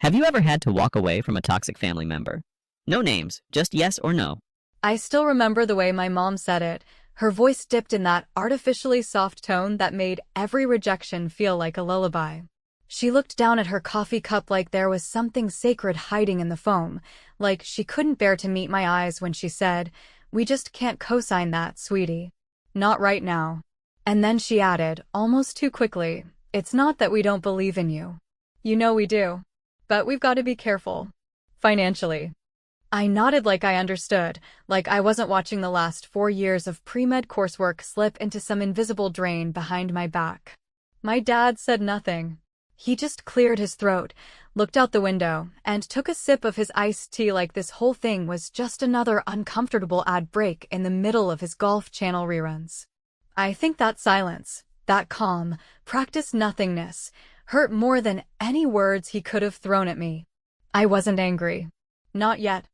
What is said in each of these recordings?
Have you ever had to walk away from a toxic family member? No names, just yes or no. I still remember the way my mom said it. Her voice dipped in that artificially soft tone that made every rejection feel like a lullaby. She looked down at her coffee cup like there was something sacred hiding in the foam, like she couldn't bear to meet my eyes when she said, "We just can't co-sign that, sweetie. Not right now." And then she added, almost too quickly, "It's not that we don't believe in you. You know we do. But we've got to be careful. Financially." I nodded like I understood, like I wasn't watching the last 4 years of pre-med coursework slip into some invisible drain behind my back. My dad said nothing. He just cleared his throat, looked out the window, and took a sip of his iced tea like this whole thing was just another uncomfortable ad break in the middle of his Golf Channel reruns. I think that silence, that calm, practiced nothingness, hurt more than any words he could have thrown at me. I wasn't angry. Not yet.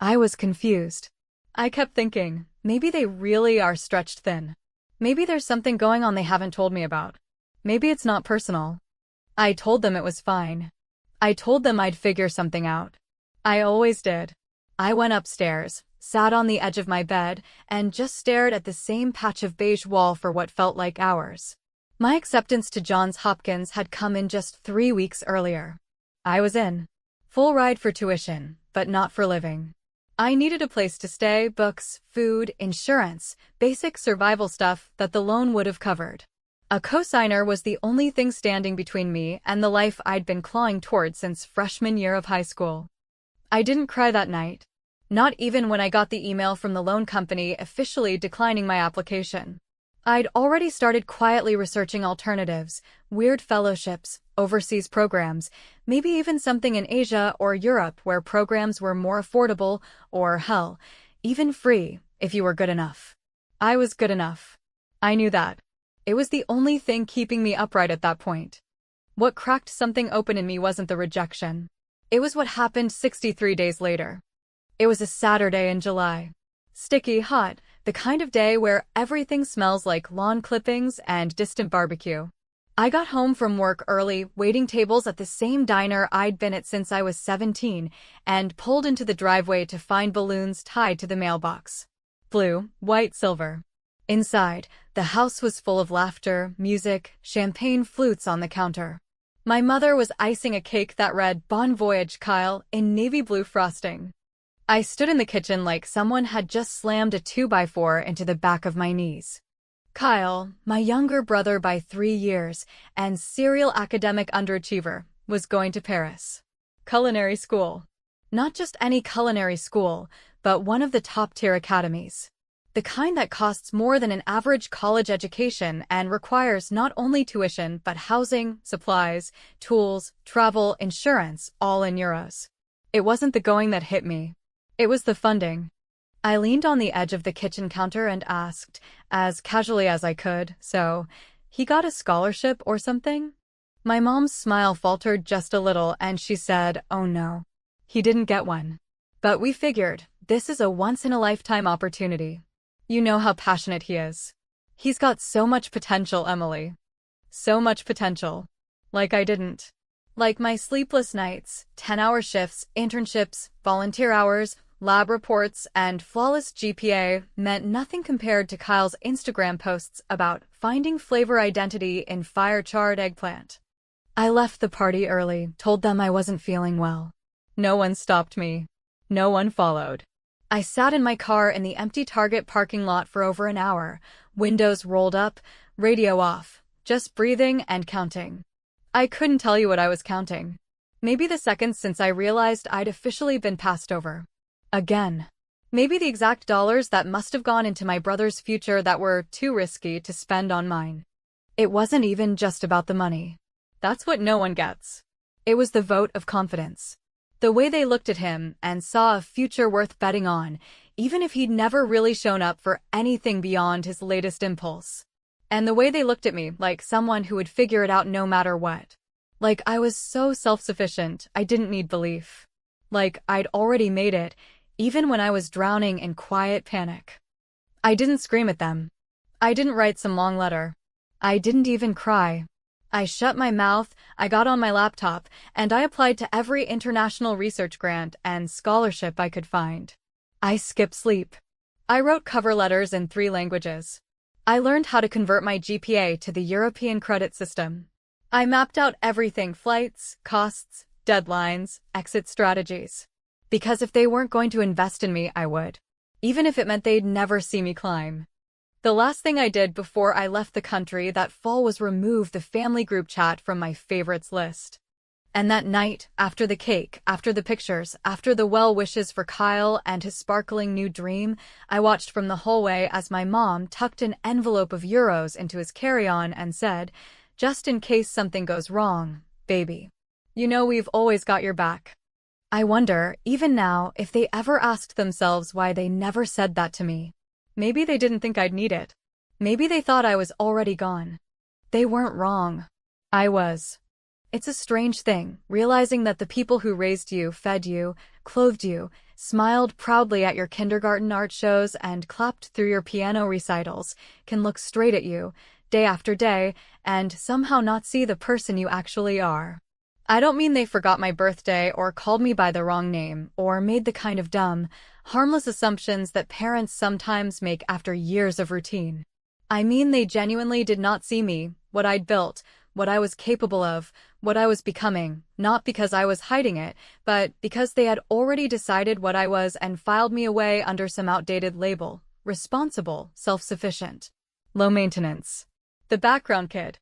I was confused. I kept thinking, maybe they really are stretched thin. Maybe there's something going on they haven't told me about. Maybe it's not personal. I told them it was fine. I told them I'd figure something out. I always did. I went upstairs, sat on the edge of my bed, and just stared at the same patch of beige wall for what felt like hours. My acceptance to Johns Hopkins had come in just 3 weeks earlier. I was in. Full ride for tuition, but not for living. I needed a place to stay, books, food, insurance, basic survival stuff that the loan would have covered. A cosigner was the only thing standing between me and the life I'd been clawing toward since freshman year of high school. I didn't cry that night. Not even when I got the email from the loan company officially declining my application. I'd already started quietly researching alternatives, weird fellowships, overseas programs, maybe even something in Asia or Europe where programs were more affordable or, hell, even free if you were good enough. I was good enough. I knew that. It was the only thing keeping me upright at that point. What cracked something open in me wasn't the rejection. It was what happened 63 days later. It was a Saturday in July. Sticky hot, the kind of day where everything smells like lawn clippings and distant barbecue. I got home from work early, waiting tables at the same diner I'd been at since I was 17, and pulled into the driveway to find balloons tied to the mailbox. Blue, white, silver. Inside, the house was full of laughter, music, champagne flutes on the counter. My mother was icing a cake that read "Bon Voyage, Kyle" in navy blue frosting. I stood in the kitchen like someone had just slammed a 2x4 into the back of my knees. Kyle, my younger brother by 3 years and serial academic underachiever, was going to Paris. Culinary school. Not just any culinary school, but one of the top-tier academies. The kind that costs more than an average college education and requires not only tuition but housing, supplies, tools, travel, insurance, all in euros. It wasn't the going that hit me. It was the funding. I leaned on the edge of the kitchen counter and asked, as casually as I could, "So, he got a scholarship or something?" My mom's smile faltered just a little and she said, "Oh no. He didn't get one. But we figured, this is a once-in-a-lifetime opportunity. You know how passionate he is. He's got so much potential, Emily. So much potential. Like I didn't. Like my sleepless nights, 10-hour shifts, internships, volunteer hours, lab reports, and flawless GPA meant nothing compared to Kyle's Instagram posts about finding flavor identity in fire-charred eggplant. I left the party early, told them I wasn't feeling well. No one stopped me. No one followed. I sat in my car in the empty Target parking lot for over an hour, windows rolled up, radio off, just breathing and counting. I couldn't tell you what I was counting. Maybe the seconds since I realized I'd officially been passed over. Again. Maybe the exact dollars that must have gone into my brother's future that were too risky to spend on mine. It wasn't even just about the money. That's what no one gets. It was the vote of confidence. The way they looked at him and saw a future worth betting on, even if he'd never really shown up for anything beyond his latest impulse. And the way they looked at me like someone who would figure it out no matter what. Like I was so self-sufficient, I didn't need belief. Like I'd already made it, even when I was drowning in quiet panic. I didn't scream at them. I didn't write some long letter. I didn't even cry. I shut my mouth, I got on my laptop, and I applied to every international research grant and scholarship I could find. I skipped sleep. I wrote cover letters in 3 languages. I learned how to convert my GPA to the European credit system. I mapped out everything: flights, costs, deadlines, exit strategies. Because if they weren't going to invest in me, I would. Even if it meant they'd never see me climb. The last thing I did before I left the country that fall was remove the family group chat from my favorites list. And that night, after the cake, after the pictures, after the well wishes for Kyle and his sparkling new dream, I watched from the hallway as my mom tucked an envelope of euros into his carry-on and said, "Just in case something goes wrong, baby. You know we've always got your back." I wonder, even now, if they ever asked themselves why they never said that to me. Maybe they didn't think I'd need it. Maybe they thought I was already gone. They weren't wrong. I was. It's a strange thing, realizing that the people who raised you, fed you, clothed you, smiled proudly at your kindergarten art shows, and clapped through your piano recitals, can look straight at you, day after day, and somehow not see the person you actually are. I don't mean they forgot my birthday or called me by the wrong name or made the kind of dumb, harmless assumptions that parents sometimes make after years of routine. I mean they genuinely did not see me, what I'd built, what I was capable of, what I was becoming, not because I was hiding it, but because they had already decided what I was and filed me away under some outdated label: responsible, self-sufficient, low maintenance. The background kid.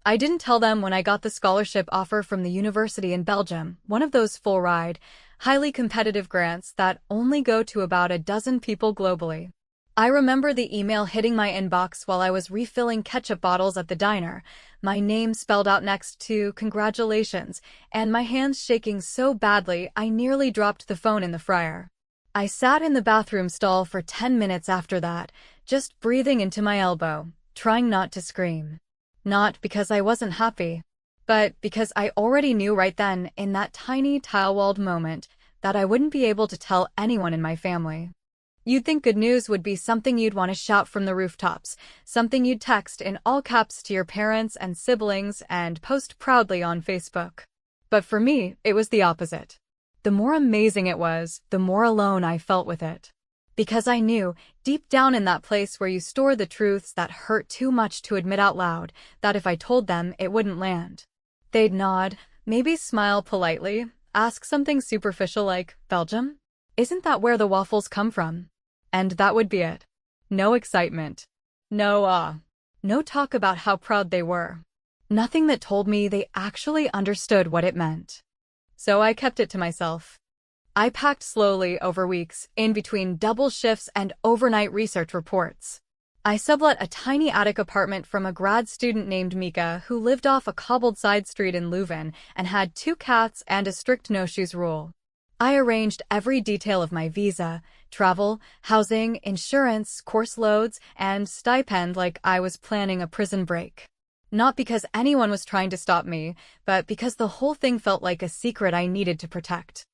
I didn't tell them when I got the scholarship offer from the university in Belgium, one of those full-ride, highly competitive grants that only go to about a dozen people globally. I remember the email hitting my inbox while I was refilling ketchup bottles at the diner, my name spelled out next to "congratulations," and my hands shaking so badly I nearly dropped the phone in the fryer. I sat in the bathroom stall for 10 minutes after that, just breathing into my elbow, trying not to scream. Not because I wasn't happy, but because I already knew right then, in that tiny tile-walled moment, that I wouldn't be able to tell anyone in my family. You'd think good news would be something you'd want to shout from the rooftops, something you'd text in all caps to your parents and siblings and post proudly on Facebook. But for me, it was the opposite. The more amazing it was, the more alone I felt with it. Because I knew, deep down in that place where you store the truths that hurt too much to admit out loud, that if I told them, it wouldn't land. They'd nod, maybe smile politely, ask something superficial like, "Belgium? Isn't that where the waffles come from?" And that would be it. No excitement. No awe. No talk about how proud they were. Nothing that told me they actually understood what it meant. So I kept it to myself. I packed slowly over weeks, in between double shifts and overnight research reports. I sublet a tiny attic apartment from a grad student named Mika who lived off a cobbled side street in Leuven and had 2 cats and a strict no-shoes rule. I arranged every detail of my visa, travel, housing, insurance, course loads, and stipend like I was planning a prison break. Not because anyone was trying to stop me, but because the whole thing felt like a secret I needed to protect.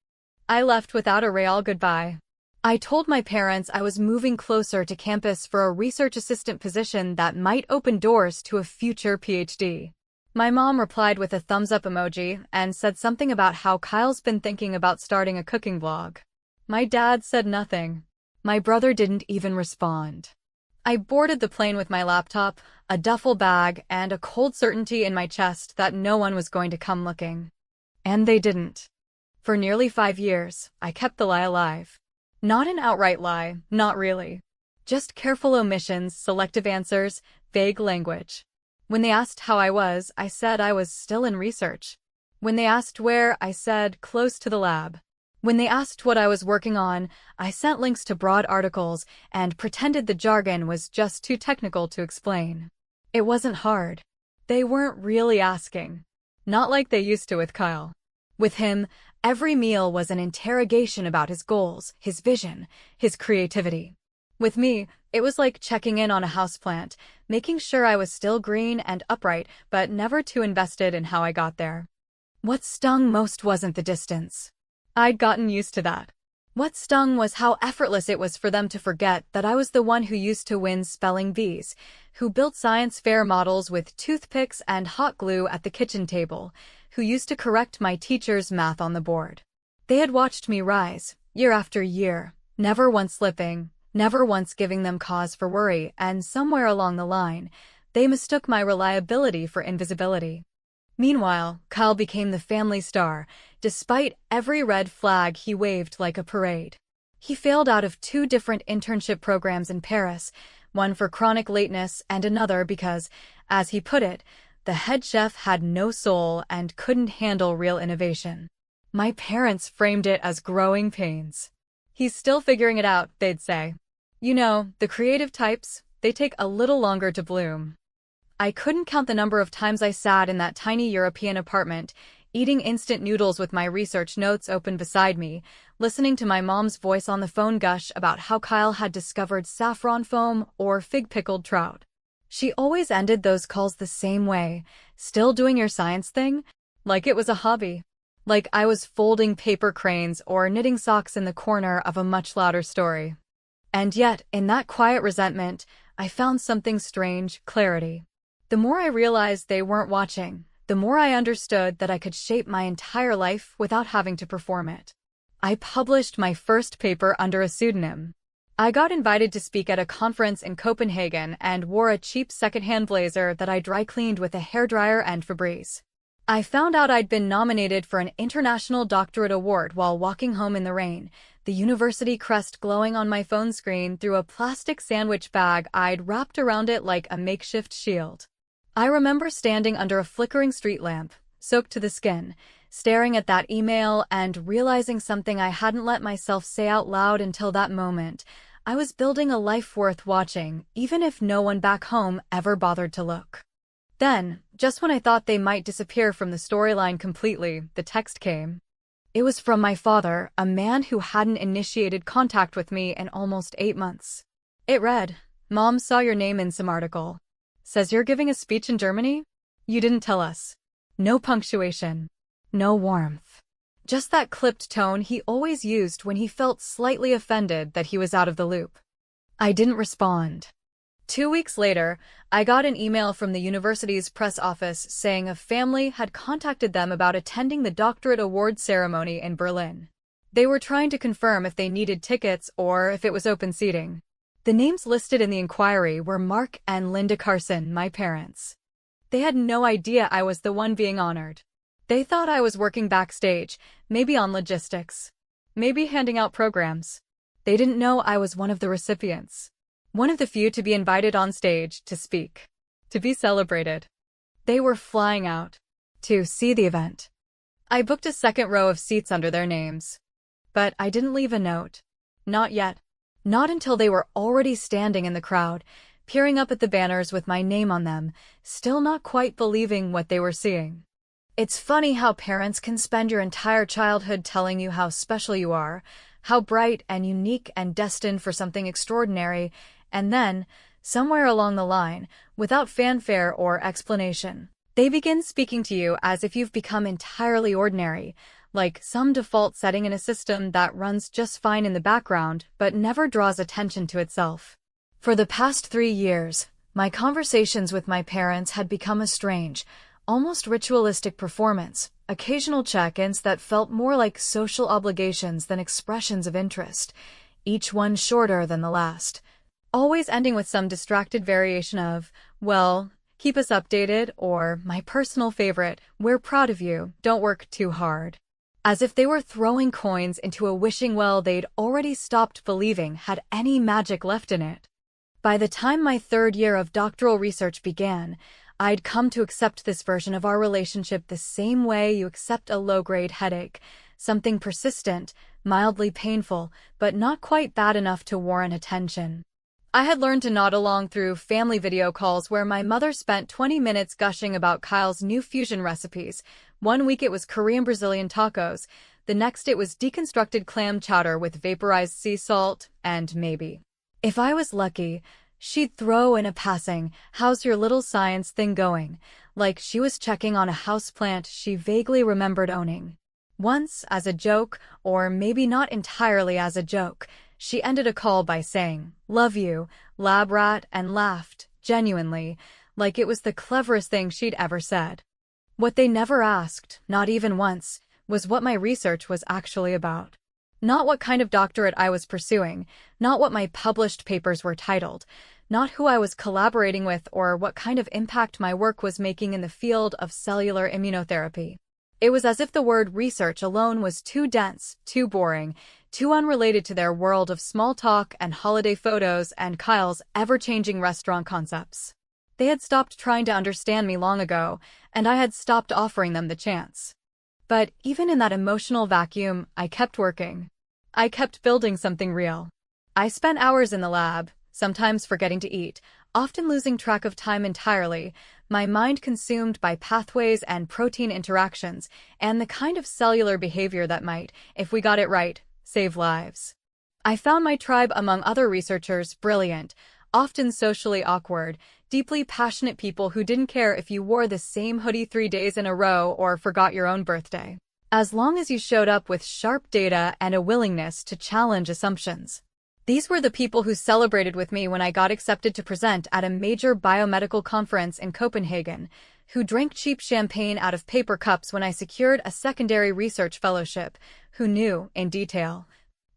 I left without a real goodbye. I told my parents I was moving closer to campus for a research assistant position that might open doors to a future PhD. My mom replied with a thumbs-up emoji and said something about how Kyle's been thinking about starting a cooking blog. My dad said nothing. My brother didn't even respond. I boarded the plane with my laptop, a duffel bag, and a cold certainty in my chest that no one was going to come looking. And they didn't. For nearly 5 years, I kept the lie alive. Not an outright lie, not really. Just careful omissions, selective answers, vague language. When they asked how I was, I said I was still in research. When they asked where, I said close to the lab. When they asked what I was working on, I sent links to broad articles and pretended the jargon was just too technical to explain. It wasn't hard. They weren't really asking. Not like they used to with Kyle. With him, every meal was an interrogation about his goals, his vision, his creativity. With me, it was like checking in on a houseplant, making sure I was still green and upright, but never too invested in how I got there. What stung most wasn't the distance. I'd gotten used to that. What stung was how effortless it was for them to forget that I was the one who used to win spelling bees, who built science fair models with toothpicks and hot glue at the kitchen table, who used to correct my teacher's math on the board. They had watched me rise, year after year, never once slipping, never once giving them cause for worry, and somewhere along the line, they mistook my reliability for invisibility. Meanwhile, Kyle became the family star, despite every red flag he waved like a parade. He failed out of 2 different internship programs in Paris, one for chronic lateness and another because, as he put it, the head chef had no soul and couldn't handle real innovation. My parents framed it as growing pains. He's still figuring it out, they'd say. You know, the creative types, they take a little longer to bloom. I couldn't count the number of times I sat in that tiny European apartment, eating instant noodles with my research notes open beside me, listening to my mom's voice on the phone gush about how Kyle had discovered saffron foam or fig-pickled trout. She always ended those calls the same way, still doing your science thing? Like it was a hobby. Like I was folding paper cranes or knitting socks in the corner of a much louder story. And yet, in that quiet resentment, I found something strange, clarity. The more I realized they weren't watching, the more I understood that I could shape my entire life without having to perform it. I published my first paper under a pseudonym. I got invited to speak at a conference in Copenhagen and wore a cheap secondhand blazer that I dry cleaned with a hairdryer and Febreze. I found out I'd been nominated for an international doctorate award while walking home in the rain, the university crest glowing on my phone screen through a plastic sandwich bag I'd wrapped around it like a makeshift shield. I remember standing under a flickering street lamp, soaked to the skin, staring at that email and realizing something I hadn't let myself say out loud until that moment. I was building a life worth watching, even if no one back home ever bothered to look. Then, just when I thought they might disappear from the storyline completely, the text came. It was from my father, a man who hadn't initiated contact with me in almost 8 months. It read, "Mom saw your name in some article. Says you're giving a speech in Germany? You didn't tell us." No punctuation. No warmth. Just that clipped tone he always used when he felt slightly offended that he was out of the loop. I didn't respond. 2 weeks later, I got an email from the university's press office saying a family had contacted them about attending the Doctorate award ceremony in Berlin. They were trying to confirm if they needed tickets or if it was open seating. The names listed in the inquiry were Mark and Linda Carson, my parents. They had no idea I was the one being honored. They thought I was working backstage, maybe on logistics, maybe handing out programs. They didn't know I was one of the recipients. One of the few to be invited on stage to speak, to be celebrated. They were flying out to see the event. I booked a second row of seats under their names. But I didn't leave a note. Not yet. Not until they were already standing in the crowd, peering up at the banners with my name on them, still not quite believing what they were seeing. It's funny how parents can spend your entire childhood telling you how special you are, how bright and unique and destined for something extraordinary, and then, somewhere along the line, without fanfare or explanation, they begin speaking to you as if you've become entirely ordinary, like some default setting in a system that runs just fine in the background but never draws attention to itself. For the past 3 years, my conversations with my parents had become a strange, almost ritualistic performance, occasional check-ins that felt more like social obligations than expressions of interest, each one shorter than the last, always ending with some distracted variation of, "Well, keep us updated," or, my personal favorite, "We're proud of you, don't work too hard." As if they were throwing coins into a wishing well they'd already stopped believing had any magic left in it. By the time my 3rd year of doctoral research began, I'd come to accept this version of our relationship the same way you accept a low-grade headache, something persistent, mildly painful, but not quite bad enough to warrant attention. I had learned to nod along through family video calls where my mother spent 20 minutes gushing about Kyle's new fusion recipes. One week it was Korean Brazilian tacos, the next it was deconstructed clam chowder with vaporized sea salt, and maybe, if I was lucky, she'd throw in a passing, "How's your little science thing going?" like she was checking on a houseplant she vaguely remembered owning. Once, as a joke, or maybe not entirely as a joke, she ended a call by saying, "Love you, lab rat," and laughed, genuinely, like it was the cleverest thing she'd ever said. What they never asked, not even once, was what my research was actually about. Not what kind of doctorate I was pursuing, not what my published papers were titled, not who I was collaborating with or what kind of impact my work was making in the field of cellular immunotherapy. It was as if the word research alone was too dense, too boring, too unrelated to their world of small talk and holiday photos and Kyle's ever-changing restaurant concepts. They had stopped trying to understand me long ago, and I had stopped offering them the chance. But even in that emotional vacuum, I kept working. I kept building something real. I spent hours in the lab, sometimes forgetting to eat, often losing track of time entirely, my mind consumed by pathways and protein interactions, and the kind of cellular behavior that might, if we got it right, save lives. I found my tribe among other researchers brilliant, often socially awkward, deeply passionate people who didn't care if you wore the same hoodie 3 days in a row or forgot your own birthday, as long as you showed up with sharp data and a willingness to challenge assumptions. These were the people who celebrated with me when I got accepted to present at a major biomedical conference in Copenhagen, who drank cheap champagne out of paper cups when I secured a secondary research fellowship, who knew, in detail,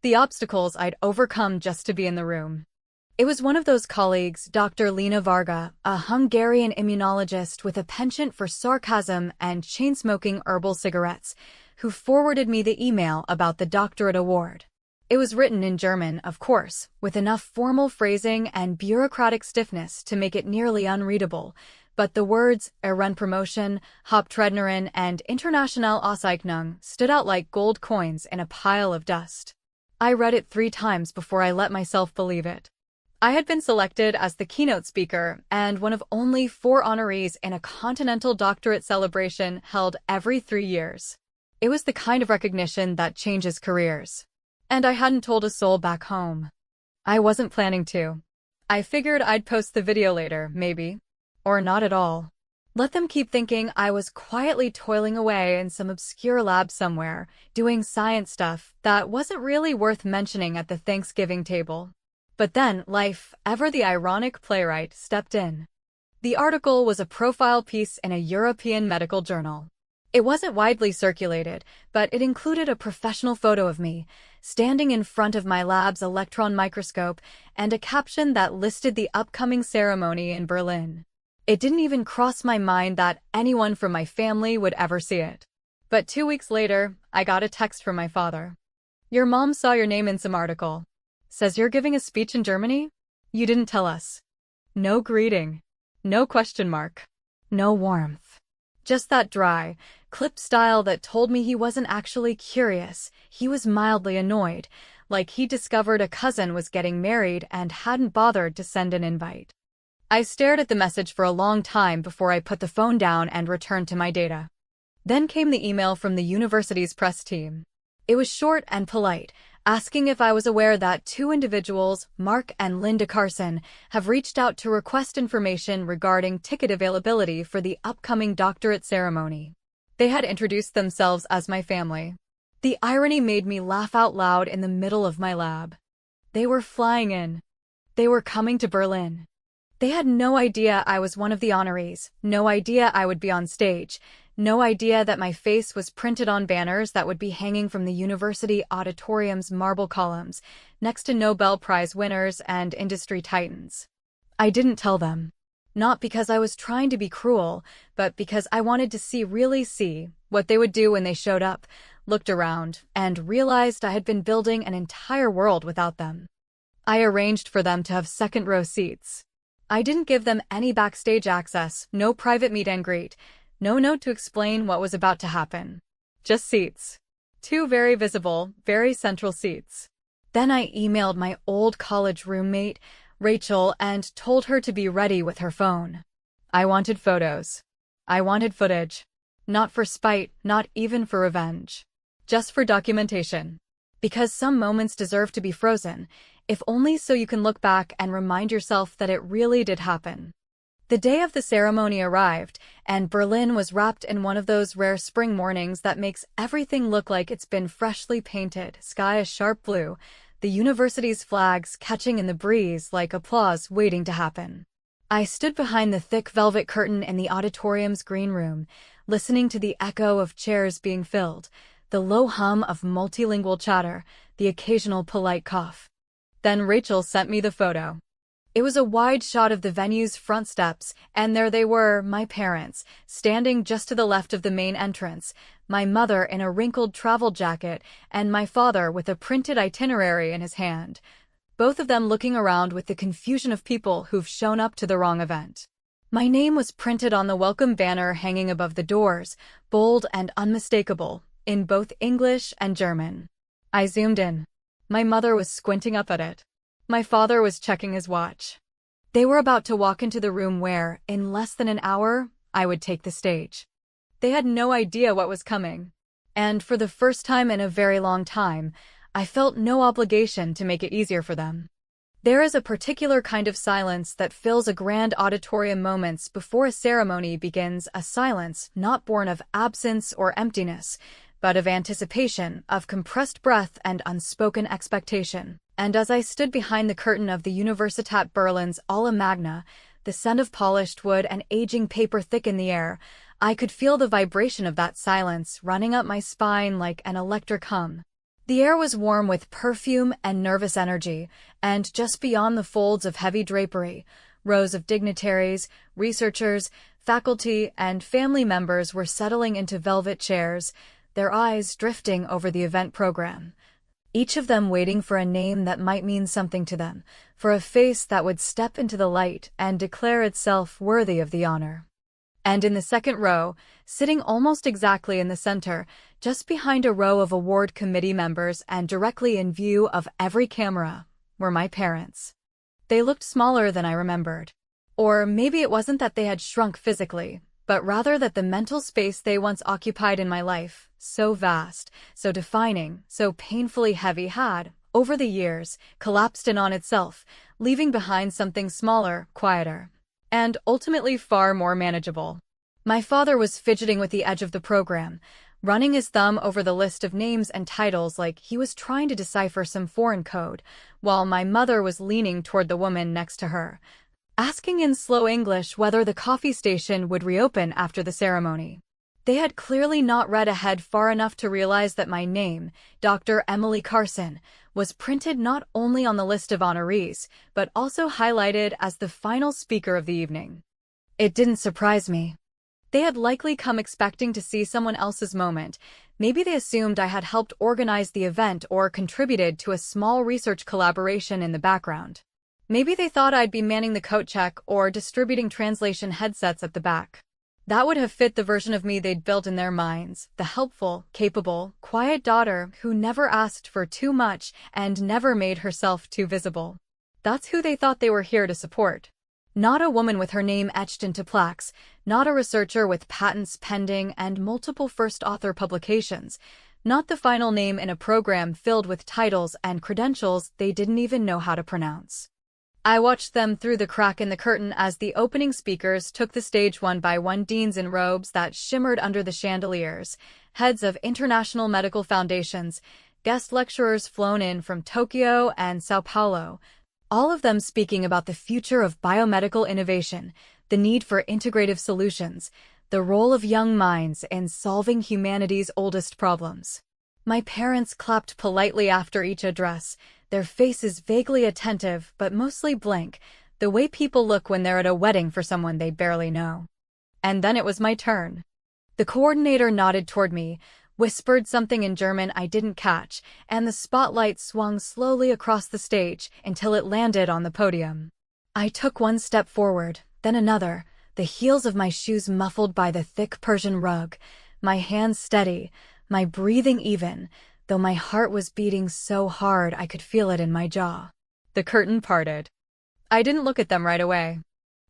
the obstacles I'd overcome just to be in the room. It was one of those colleagues, Dr. Lena Varga, a Hungarian immunologist with a penchant for sarcasm and chain-smoking herbal cigarettes, who forwarded me the email about the doctorate award. It was written in German, of course, with enough formal phrasing and bureaucratic stiffness to make it nearly unreadable, but the words Ehrenpromotion, Hauptrednerin, and International Auszeichnung stood out like gold coins in a pile of dust. I read it 3 times before I let myself believe it. I had been selected as the keynote speaker and one of only 4 honorees in a continental doctorate celebration held every 3 years. It was the kind of recognition that changes careers. And I hadn't told a soul back home. I wasn't planning to. I figured I'd post the video later, maybe. Or not at all. Let them keep thinking I was quietly toiling away in some obscure lab somewhere, doing science stuff that wasn't really worth mentioning at the Thanksgiving table. But then life, ever the ironic playwright, stepped in. The article was a profile piece in a European medical journal. It wasn't widely circulated, but it included a professional photo of me, standing in front of my lab's electron microscope, and a caption that listed the upcoming ceremony in Berlin. It didn't even cross my mind that anyone from my family would ever see it. But 2 weeks later, I got a text from my father. "Your mom saw your name in some article. Says you're giving a speech in Germany? You didn't tell us." No greeting. No question mark. No warmth. Just that dry, clipped style that told me he wasn't actually curious, he was mildly annoyed, like he discovered a cousin was getting married and hadn't bothered to send an invite. I stared at the message for a long time before I put the phone down and returned to my data. Then came the email from the university's press team. It was short and polite, asking if I was aware that 2 individuals, Mark and Linda Carson, have reached out to request information regarding ticket availability for the upcoming doctorate ceremony. They had introduced themselves as my family. The irony made me laugh out loud in the middle of my lab. They were flying in. They were coming to Berlin. They had no idea I was one of the honorees, no idea I would be on stage, no idea that my face was printed on banners that would be hanging from the university auditorium's marble columns, next to Nobel Prize winners and industry titans. I didn't tell them. Not because I was trying to be cruel, but because I wanted to really see what they would do when they showed up, looked around, and realized I had been building an entire world without them. I arranged for them to have second-row seats. I didn't give them any backstage access, no private meet and greet, no note to explain what was about to happen. Just seats. 2 very visible, very central seats. Then I emailed my old college roommate, Rachel, and told her to be ready with her phone. I wanted photos. I wanted footage. Not for spite, not even for revenge. Just for documentation. Because some moments deserve to be frozen, if only so you can look back and remind yourself that it really did happen. The day of the ceremony arrived, and Berlin was wrapped in one of those rare spring mornings that makes everything look like it's been freshly painted, sky a sharp blue, the university's flags catching in the breeze like applause waiting to happen. I stood behind the thick velvet curtain in the auditorium's green room, listening to the echo of chairs being filled, the low hum of multilingual chatter, the occasional polite cough. Then Rachel sent me the photo. It was a wide shot of the venue's front steps, and there they were, my parents, standing just to the left of the main entrance, my mother in a wrinkled travel jacket, and my father with a printed itinerary in his hand, both of them looking around with the confusion of people who've shown up to the wrong event. My name was printed on the welcome banner hanging above the doors, bold and unmistakable, in both English and German. I zoomed in. My mother was squinting up at it. My father was checking his watch. They were about to walk into the room where, in less than an hour, I would take the stage. They had no idea what was coming. And for the first time in a very long time, I felt no obligation to make it easier for them. There is a particular kind of silence that fills a grand auditorium moments before a ceremony begins, a silence not born of absence or emptiness, but of anticipation, of compressed breath and unspoken expectation. And as I stood behind the curtain of the Universität Berlin's Aula Magna, the scent of polished wood and aging paper thick in the air, I could feel the vibration of that silence running up my spine like an electric hum. The air was warm with perfume and nervous energy, and just beyond the folds of heavy drapery, rows of dignitaries, researchers, faculty, and family members were settling into velvet chairs, their eyes drifting over the event program. Each of them waiting for a name that might mean something to them, for a face that would step into the light and declare itself worthy of the honor. And in the second row, sitting almost exactly in the center, just behind a row of award committee members and directly in view of every camera, were my parents. They looked smaller than I remembered. Or maybe it wasn't that they had shrunk physically, but rather that the mental space they once occupied in my life, so vast, so defining, so painfully heavy, had, over the years, collapsed in on itself, leaving behind something smaller, quieter, and ultimately far more manageable. My father was fidgeting with the edge of the program, running his thumb over the list of names and titles like he was trying to decipher some foreign code, while my mother was leaning toward the woman next to her, asking in slow English whether the coffee station would reopen after the ceremony. They had clearly not read ahead far enough to realize that my name, Dr. Emily Carson, was printed not only on the list of honorees, but also highlighted as the final speaker of the evening. It didn't surprise me. They had likely come expecting to see someone else's moment. Maybe they assumed I had helped organize the event or contributed to a small research collaboration in the background. Maybe they thought I'd be manning the coat check or distributing translation headsets at the back. That would have fit the version of me they'd built in their minds, the helpful, capable, quiet daughter who never asked for too much and never made herself too visible. That's who they thought they were here to support. Not a woman with her name etched into plaques, not a researcher with patents pending and multiple first author publications, not the final name in a program filled with titles and credentials they didn't even know how to pronounce. I watched them through the crack in the curtain as the opening speakers took the stage one by one, deans in robes that shimmered under the chandeliers, heads of international medical foundations, guest lecturers flown in from Tokyo and Sao Paulo, all of them speaking about the future of biomedical innovation, the need for integrative solutions, the role of young minds in solving humanity's oldest problems. My parents clapped politely after each address, their faces vaguely attentive but mostly blank, the way people look when they're at a wedding for someone they barely know. And then it was my turn. The coordinator nodded toward me, whispered something in German I didn't catch, and the spotlight swung slowly across the stage until it landed on the podium. I took one step forward, then another, the heels of my shoes muffled by the thick Persian rug, my hands steady, my breathing even, though my heart was beating so hard I could feel it in my jaw. The curtain parted. I didn't look at them right away.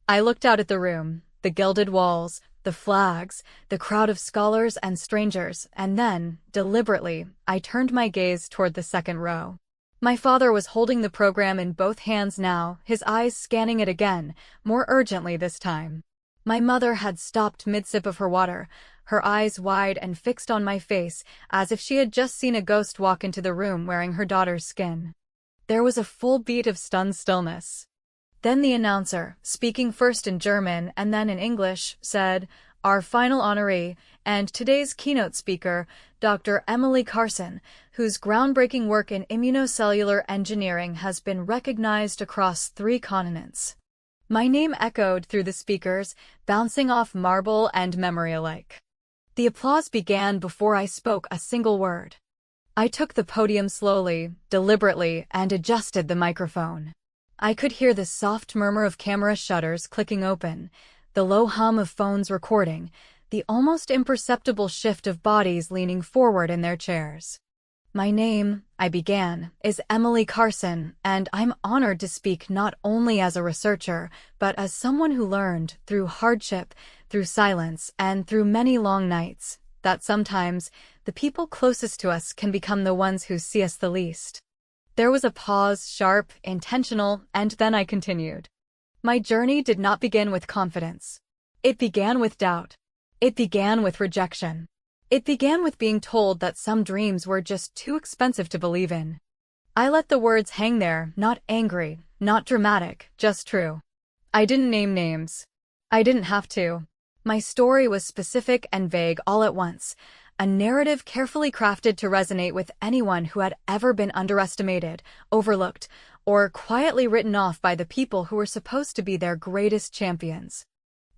I looked out at the room, the gilded walls, the flags, the crowd of scholars and strangers, and then, deliberately, I turned my gaze toward the second row. My father was holding the program in both hands now, his eyes scanning it again, more urgently this time. My mother had stopped mid-sip of her water, her eyes wide and fixed on my face, as if she had just seen a ghost walk into the room wearing her daughter's skin. There was a full beat of stunned stillness. Then the announcer, speaking first in German and then in English, said, "Our final honoree, and today's keynote speaker, Dr. Emily Carson, whose groundbreaking work in immunocellular engineering has been recognized across 3 continents." My name echoed through the speakers, bouncing off marble and memory alike. The applause began before I spoke a single word. I took the podium slowly, deliberately, and adjusted the microphone. I could hear the soft murmur of camera shutters clicking open, the low hum of phones recording, the almost imperceptible shift of bodies leaning forward in their chairs. "My name," I began, "is Emily Carson, and I'm honored to speak not only as a researcher, but as someone who learned, through hardship, through silence, and through many long nights, that sometimes the people closest to us can become the ones who see us the least." There was a pause, sharp, intentional, and then I continued. My journey did not begin with confidence. It began with doubt. It began with rejection. It began with being told that some dreams were just too expensive to believe in. I let the words hang there, not angry, not dramatic, just true. I didn't name names. I didn't have to. My story was specific and vague all at once, a narrative carefully crafted to resonate with anyone who had ever been underestimated, overlooked, or quietly written off by the people who were supposed to be their greatest champions.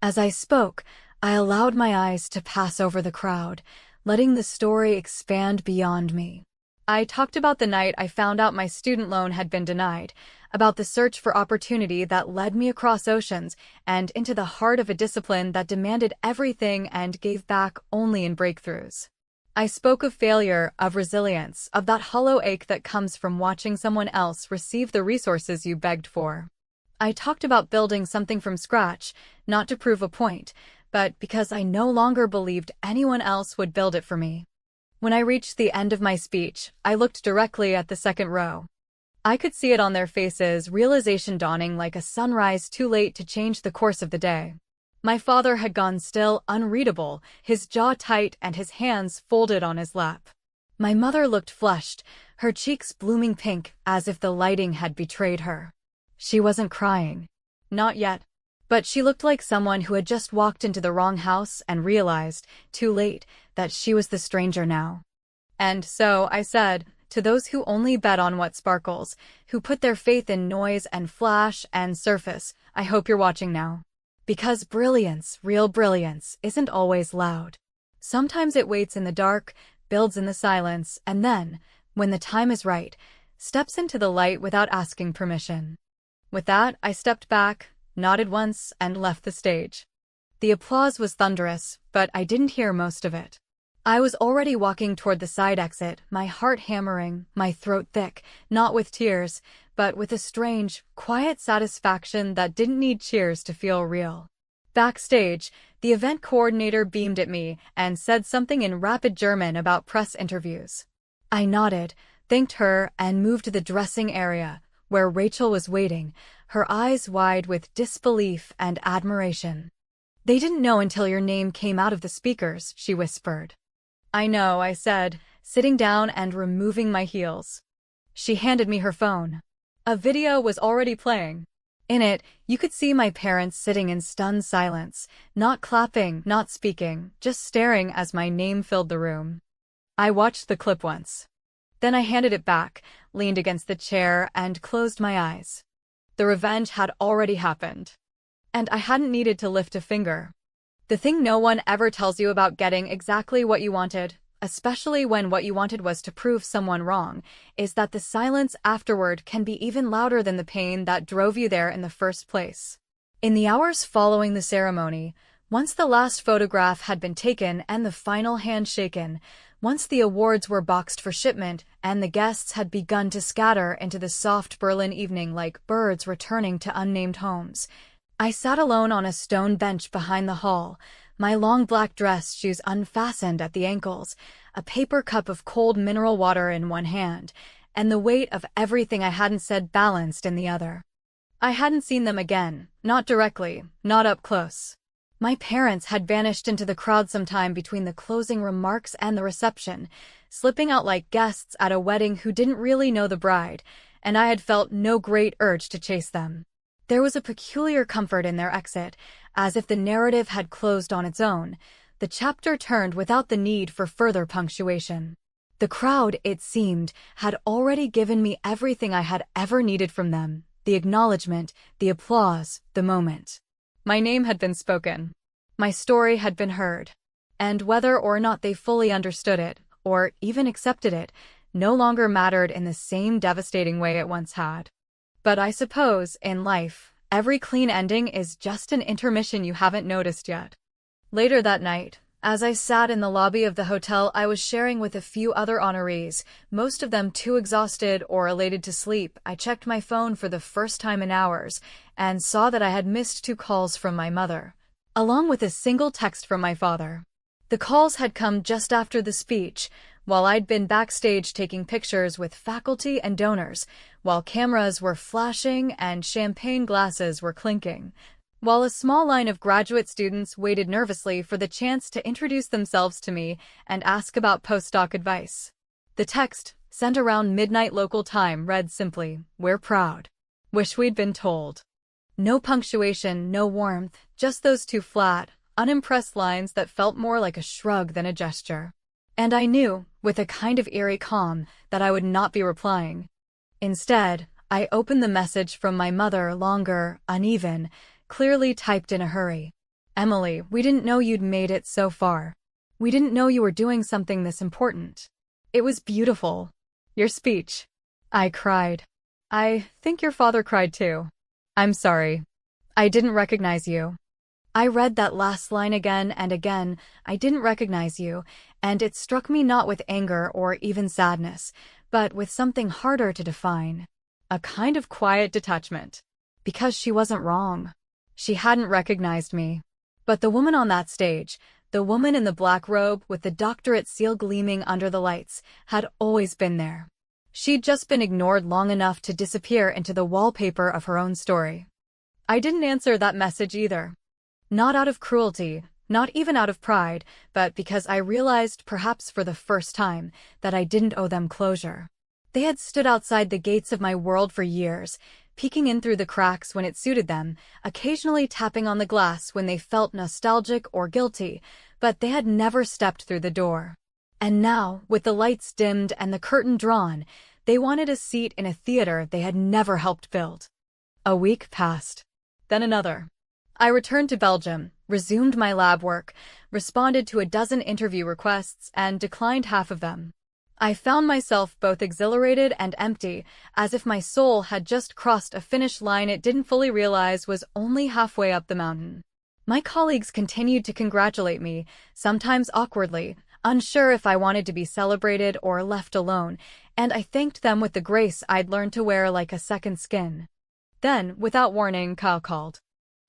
As I spoke, I allowed my eyes to pass over the crowd, letting the story expand beyond me. I talked about the night I found out my student loan had been denied, about the search for opportunity that led me across oceans and into the heart of a discipline that demanded everything and gave back only in breakthroughs. I spoke of failure, of resilience, of that hollow ache that comes from watching someone else receive the resources you begged for. I talked about building something from scratch, not to prove a point, but because I no longer believed anyone else would build it for me. When I reached the end of my speech, I looked directly at the second row. I could see it on their faces, realization dawning like a sunrise too late to change the course of the day. My father had gone still, unreadable, his jaw tight and his hands folded on his lap. My mother looked flushed, her cheeks blooming pink, as if the lighting had betrayed her. She wasn't crying. Not yet. But she looked like someone who had just walked into the wrong house and realized, too late, that she was the stranger now. And so, I said, to those who only bet on what sparkles, who put their faith in noise and flash and surface, I hope you're watching now. Because brilliance, real brilliance, isn't always loud. Sometimes it waits in the dark, builds in the silence, and then, when the time is right, steps into the light without asking permission. With that, I stepped back, nodded once, and left the stage. The applause was thunderous, but I didn't hear most of it. I was already walking toward the side exit, my heart hammering, my throat thick, not with tears, but with a strange, quiet satisfaction that didn't need cheers to feel real. Backstage, the event coordinator beamed at me and said something in rapid German about press interviews. I nodded, thanked her, and moved to the dressing area, where Rachel was waiting, her eyes wide with disbelief and admiration. "They didn't know until your name came out of the speakers," she whispered. "I know," I said, sitting down and removing my heels. She handed me her phone. A video was already playing. In it, you could see my parents sitting in stunned silence, not clapping, not speaking, just staring as my name filled the room. I watched the clip once. Then I handed it back, leaned against the chair, and closed my eyes. The revenge had already happened. And I hadn't needed to lift a finger. The thing no one ever tells you about getting exactly what you wanted, especially when what you wanted was to prove someone wrong, is that the silence afterward can be even louder than the pain that drove you there in the first place. In the hours following the ceremony, once the last photograph had been taken and the final hand shaken, once the awards were boxed for shipment and the guests had begun to scatter into the soft Berlin evening like birds returning to unnamed homes, I sat alone on a stone bench behind the hall, my long black dress shoes unfastened at the ankles, a paper cup of cold mineral water in one hand, and the weight of everything I hadn't said balanced in the other. I hadn't seen them again, not directly, not up close. My parents had vanished into the crowd sometime between the closing remarks and the reception, slipping out like guests at a wedding who didn't really know the bride, and I had felt no great urge to chase them. There was a peculiar comfort in their exit, as if the narrative had closed on its own. The chapter turned without the need for further punctuation. The crowd, it seemed, had already given me everything I had ever needed from them: the acknowledgement, the applause, the moment. My name had been spoken. My story had been heard. And whether or not they fully understood it, or even accepted it, no longer mattered in the same devastating way it once had. But I suppose, in life, every clean ending is just an intermission you haven't noticed yet. Later that night, as I sat in the lobby of the hotel I was sharing with a few other honorees, most of them too exhausted or elated to sleep, I checked my phone for the first time in hours and saw that I had missed 2 calls from my mother, along with a single text from my father. The calls had come just after the speech, while I'd been backstage taking pictures with faculty and donors, while cameras were flashing and champagne glasses were clinking, while a small line of graduate students waited nervously for the chance to introduce themselves to me and ask about postdoc advice. The text, sent around midnight local time, read simply, "We're proud. Wish we'd been told." No punctuation, no warmth, just those 2 flat, unimpressed lines that felt more like a shrug than a gesture. And I knew, with a kind of eerie calm, that I would not be replying. Instead, I opened the message from my mother, longer, uneven, clearly typed in a hurry. "Emily, we didn't know you'd made it so far. We didn't know you were doing something this important. It was beautiful. Your speech." I cried. "I think your father cried too. I'm sorry. I didn't recognize you." I read that last line again and again. "I didn't recognize you," and it struck me not with anger or even sadness, but with something harder to define. A kind of quiet detachment. Because she wasn't wrong. She hadn't recognized me. But the woman on that stage, the woman in the black robe with the doctorate seal gleaming under the lights, had always been there. She'd just been ignored long enough to disappear into the wallpaper of her own story. I didn't answer that message either. Not out of cruelty, not even out of pride, but because I realized, perhaps for the first time, that I didn't owe them closure. They had stood outside the gates of my world for years, peeking in through the cracks when it suited them, occasionally tapping on the glass when they felt nostalgic or guilty, but they had never stepped through the door. And now, with the lights dimmed and the curtain drawn, they wanted a seat in a theater they had never helped build. A week passed. Then another. I returned to Belgium, resumed my lab work, responded to a dozen interview requests, and declined half of them. I found myself both exhilarated and empty, as if my soul had just crossed a finish line it didn't fully realize was only halfway up the mountain. My colleagues continued to congratulate me, sometimes awkwardly, unsure if I wanted to be celebrated or left alone, and I thanked them with the grace I'd learned to wear like a second skin. Then, without warning, Kyle called.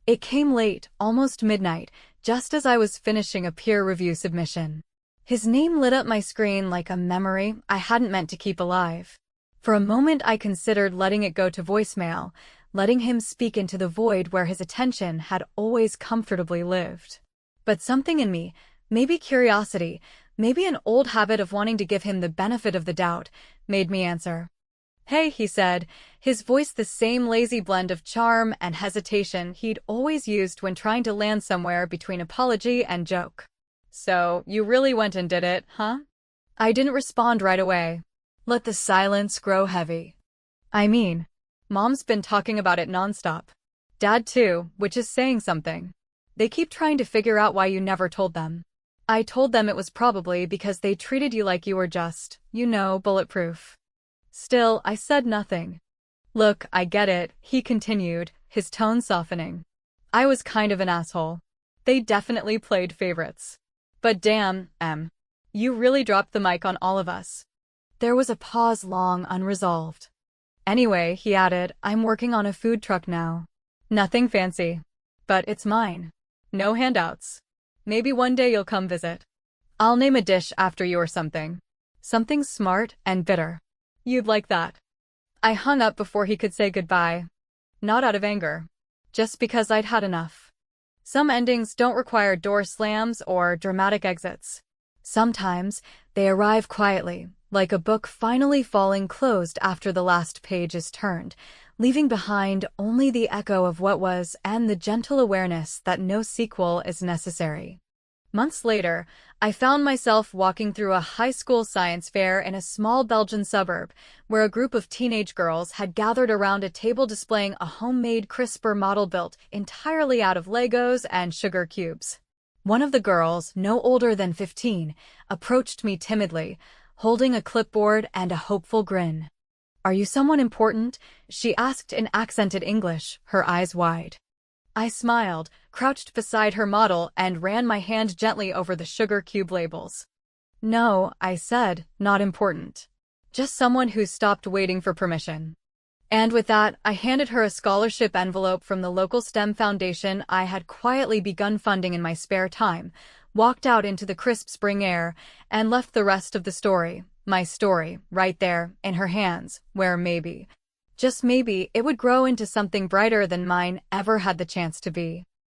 It came late, almost midnight, just as I was finishing a peer review submission. His name lit up my screen like a memory I hadn't meant to keep alive. For a moment I considered letting it go to voicemail, letting him speak into the void where his attention had always comfortably lived. But something in me, maybe curiosity, maybe an old habit of wanting to give him the benefit of the doubt, made me answer. "Hey," he said, his voice the same lazy blend of charm and hesitation he'd always used when trying to land somewhere between apology and joke. "So, you really went and did it, huh?" I didn't respond right away. Let the silence grow heavy. "I mean, Mom's been talking about it nonstop. Dad too, which is saying something. They keep trying to figure out why you never told them." I told them it was probably because they treated you like you were just, bulletproof. Still, I said nothing. "Look, I get it," he continued, his tone softening. "I was kind of an asshole. They definitely played favorites. But damn, you really dropped the mic on all of us." There was a pause, long unresolved. "Anyway," he added, "I'm working on a food truck now. Nothing fancy. But it's mine. No handouts. Maybe one day you'll come visit. I'll name a dish after you or something. Something smart and bitter. You'd like that. I hung up before he could say goodbye. Not out of anger. Just because I'd had enough. Some endings don't require door slams or dramatic exits. Sometimes they arrive quietly, like a book finally falling closed after the last page is turned, leaving behind only the echo of what was and the gentle awareness that no sequel is necessary. Months later, I found myself walking through a high school science fair in a small Belgian suburb, where a group of teenage girls had gathered around a table displaying a homemade CRISPR model built entirely out of Legos and sugar cubes. One of the girls, no older than 15, approached me timidly, holding a clipboard and a hopeful grin. "Are you someone important?" she asked in accented English, her eyes wide. I smiled, crouched beside her model, and ran my hand gently over the sugar cube labels. "No," I said, "not important. Just someone who stopped waiting for permission." And with that, I handed her a scholarship envelope from the local STEM foundation I had quietly begun funding in my spare time, walked out into the crisp spring air, and left the rest of the story, my story, right there, in her hands, where maybe, just maybe, it would grow into something brighter than mine ever had the chance to be.